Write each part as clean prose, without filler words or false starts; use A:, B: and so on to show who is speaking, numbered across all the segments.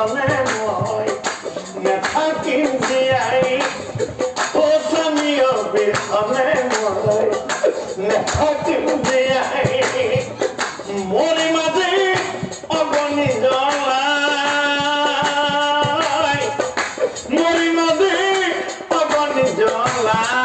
A: বিধানে মই নেথাকিম জীয়াই ও স্বামীও বিধানে মই নেথাকিম জীয়াই মৰি মাজে অগণি জ্বলাই মৰি মাজে অগণি জ্বলাই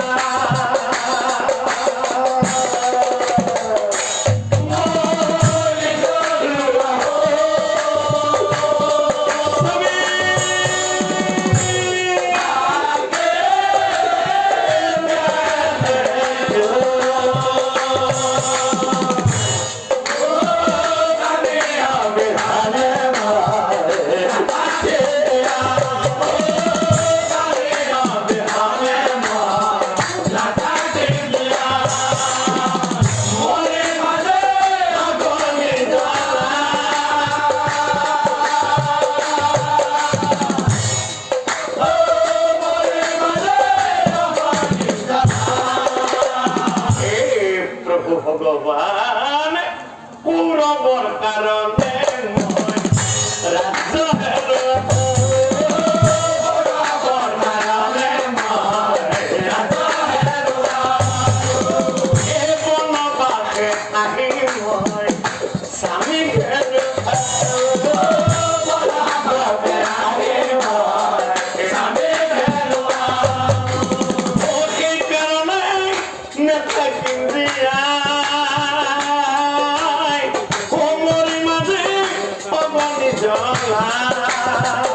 A: ভগবান কৌরবর কারণে রাজ্য বনবাসে আহি মই স্বামী সেই কারণে নেথাকিম দিয়া জলা